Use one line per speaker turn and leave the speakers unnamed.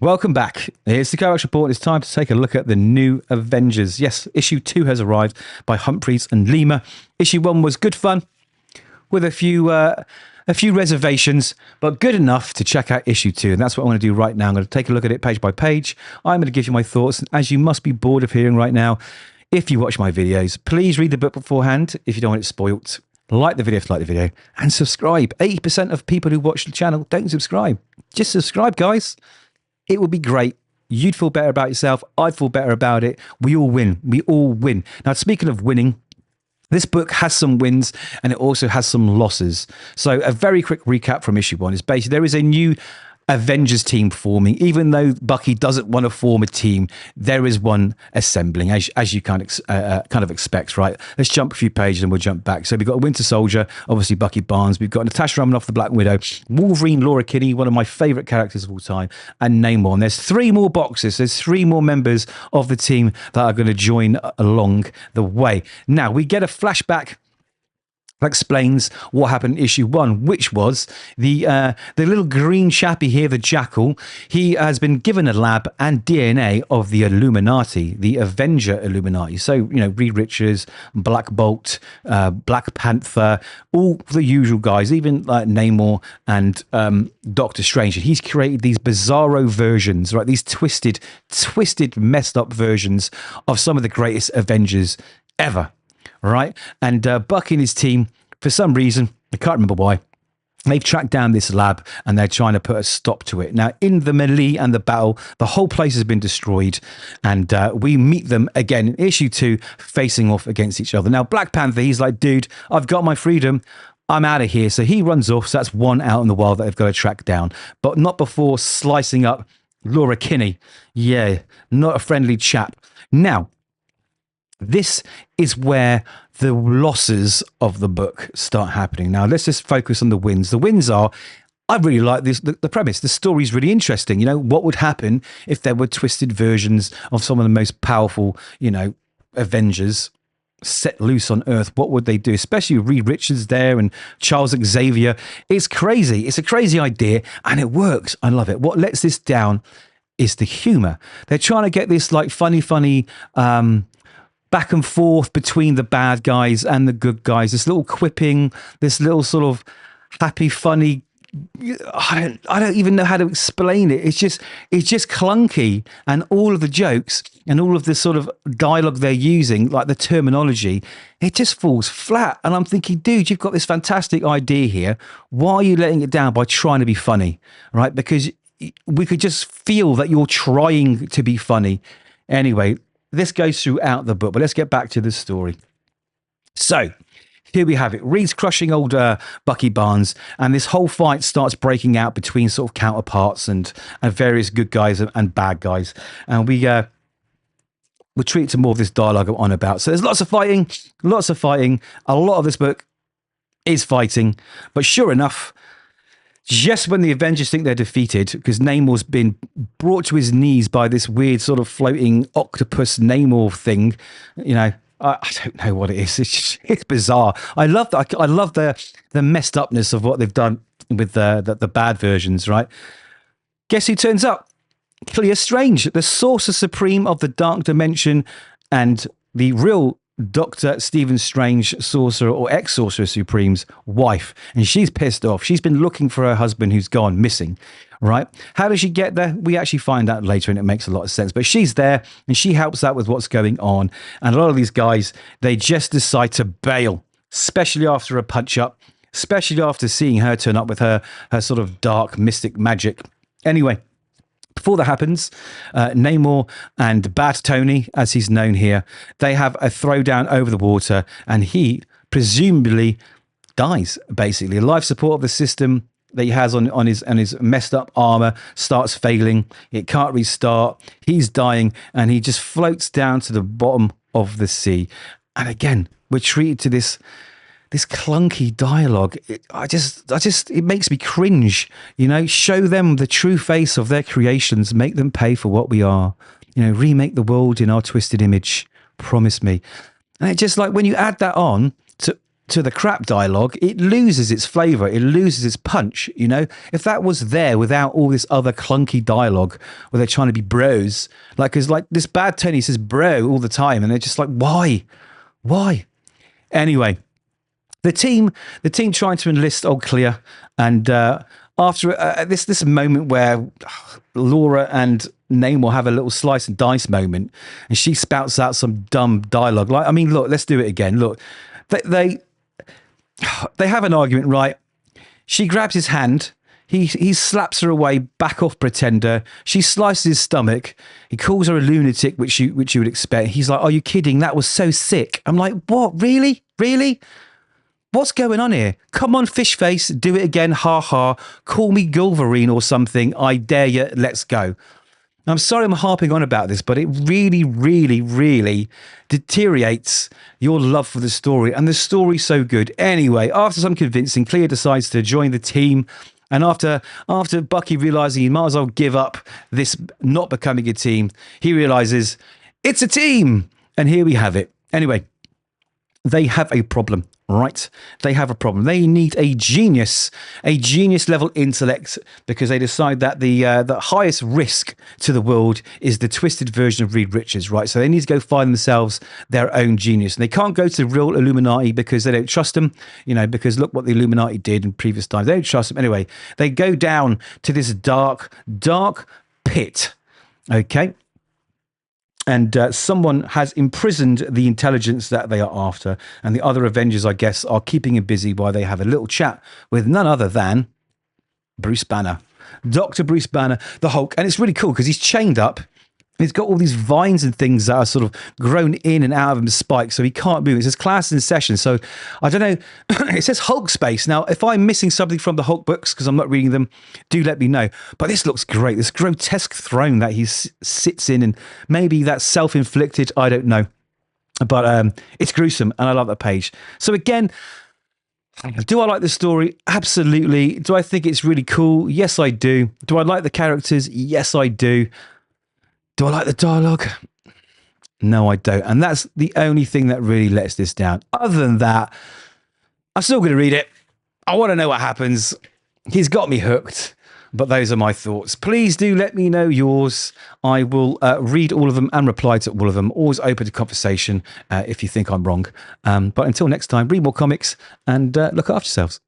Welcome back. Here's the Kovacs report. It's time to take a look at the new Avengers. Yes, issue 2 has arrived by Humphries and Lima. Issue 1 was good fun with a few reservations, but good enough to check out issue 2. And that's what I'm going to do right now. I'm going to take a look at it page by page. I'm going to give you my thoughts. As you must be bored of hearing right now, if you watch my videos, please read the book beforehand if you don't want it spoilt. Like the video if you like the video, and subscribe. 80% of people who watch the channel don't subscribe. Just subscribe, guys. It would be great. You'd feel better about yourself. I'd feel better about it. We all win. We all win. Now, speaking of winning, this book has some wins and it also has some losses. So a very quick recap from issue 1 is basically there is a new Avengers team forming. Even though Bucky doesn't want to form a team, there is one assembling, as you kind of expect, right? Let's jump a few pages and we'll jump back. So we've got Winter Soldier, obviously Bucky Barnes. We've got Natasha Romanoff, the Black Widow, Wolverine, Laura Kinney, one of my favorite characters of all time, and Namor. And there's 3 more boxes. There's 3 more members of the team that are going to join along the way. Now we get a flashback that explains what happened in issue 1, which was the little green chappy here, the Jackal. He has been given a lab and DNA of the Illuminati, the Avenger Illuminati. So, you know, Reed Richards, Black Bolt, Black Panther, all the usual guys, even like Namor and Doctor Strange. And he's created these bizarro versions, right? These twisted, messed up versions of some of the greatest Avengers ever. Right, and Buck and his team, for some reason, I can't remember why, they've tracked down this lab and they're trying to put a stop to it. Now, in the melee and the battle, the whole place has been destroyed, and we meet them again in issue 2, facing off against each other. Now, Black Panther, he's like, dude, I've got my freedom. I'm out of here. So he runs off. So that's one out in the wild that they've got to track down, but not before slicing up Laura Kinney. Yeah, not a friendly chap. Now, this is where the losses of the book start happening. Now, let's just focus on the wins. The wins are, I really like this. The premise, the story is really interesting. You know, what would happen if there were twisted versions of some of the most powerful, you know, Avengers set loose on Earth? What would they do? Especially Reed Richards there and Charles Xavier. It's crazy. It's a crazy idea and it works. I love it. What lets this down is the humor. They're trying to get this like funny, back and forth between the bad guys and the good guys. This little quipping, this little sort of happy, funny. I don't even know how to explain it. It's just clunky, and all of the jokes and all of the sort of dialogue they're using, like the terminology, it just falls flat. And I'm thinking, dude, you've got this fantastic idea here. Why are you letting it down by trying to be funny, right? Because we could just feel that you're trying to be funny. Anyway, this goes throughout the book, but let's get back to the story. So here we have it. Reed's crushing old Bucky Barnes, and this whole fight starts breaking out between sort of counterparts and various good guys and bad guys. And we'll treat to more of this dialogue I'm on about. So there's lots of fighting. A lot of this book is fighting, but sure enough, just when the Avengers think they're defeated, because Namor's been brought to his knees by this weird sort of floating octopus Namor thing, you know, I don't know what it is. It's bizarre. I love that. I love the messed upness of what they've done with the bad versions, right? Guess who turns up? Clear Strange, the Sorcerer Supreme of the Dark Dimension, and the real Dr. Stephen Strange, Sorcerer or ex-Sorcerer Supreme's wife. And she's pissed off. She's been looking for her husband who's gone missing, right? How does she get there? We actually find out later, and it makes a lot of sense. But she's there and she helps out with what's going on. And a lot of these guys, they just decide to bail, especially after a punch-up, especially after seeing her turn up with her sort of dark mystic magic. Anyway, before that happens, Namor and Bad Tony, as he's known here, they have a throwdown over the water, and he presumably dies, basically. Life support of the system that he has on his messed up armor starts failing. It can't restart. He's dying, and he just floats down to the bottom of the sea. And again, we're treated to this clunky dialogue. It makes me cringe. You know, show them the true face of their creations. Make them pay for what we are. You know, remake the world in our twisted image. Promise me. And it's just like when you add that on to to the crap dialogue, it loses its flavor, it loses its punch. You know, if that was there without all this other clunky dialogue where they're trying to be bros, like, because like this bad Tony says bro all the time, and they're just like, why? Anyway, the team trying to enlist old Clea, and after this moment where Laura and Namor have a little slice and dice moment, and she spouts out some dumb dialogue. Like, I mean, look, let's do it again. Look, they have an argument, right? She grabs his hand. He slaps her away, back off, pretender. She slices his stomach. He calls her a lunatic, which you would expect. He's like, "Are you kidding? That was so sick." I'm like, "What? Really? Really? What's going on here? Come on, fish face, do it again. Ha ha. Call me Gulverine or something. I dare you. Let's go." I'm sorry I'm harping on about this, but it really, really, really deteriorates your love for the story. And the story's so good. Anyway, after some convincing, Clea decides to join the team. And after Bucky realizing he might as well give up this not becoming a team, he realizes it's a team. And here we have it. Anyway, they have a problem, right? They have a problem. They need a genius level intellect, because they decide that the highest risk to the world is the twisted version of Reed Richards, right? So they need to go find themselves their own genius. And they can't go to the real Illuminati because they don't trust them, you know, because look what the Illuminati did in previous times. They don't trust them. Anyway, they go down to this dark pit, okay? And someone has imprisoned the intelligence that they are after. And the other Avengers, I guess, are keeping him busy while they have a little chat with none other than Bruce Banner. Dr. Bruce Banner, the Hulk. And it's really cool because he's chained up. He's got all these vines and things that are sort of grown in and out of him, spikes, so he can't move. It says class in session. So I don't know. It says Hulk space. Now, if I'm missing something from the Hulk books because I'm not reading them, do let me know. But this looks great. This grotesque throne that he sits in, and maybe that's self-inflicted. I don't know. But it's gruesome, and I love that page. So again, do I like the story? Absolutely. Do I think it's really cool? Yes, I do. Do I like the characters? Yes, I do. Do I like the dialogue? No, I don't. And that's the only thing that really lets this down. Other than that, I'm still going to read it. I want to know what happens. He's got me hooked. But those are my thoughts. Please do let me know yours. I will read all of them and reply to all of them. Always open to conversation if you think I'm wrong. But until next time, read more comics and look after yourselves.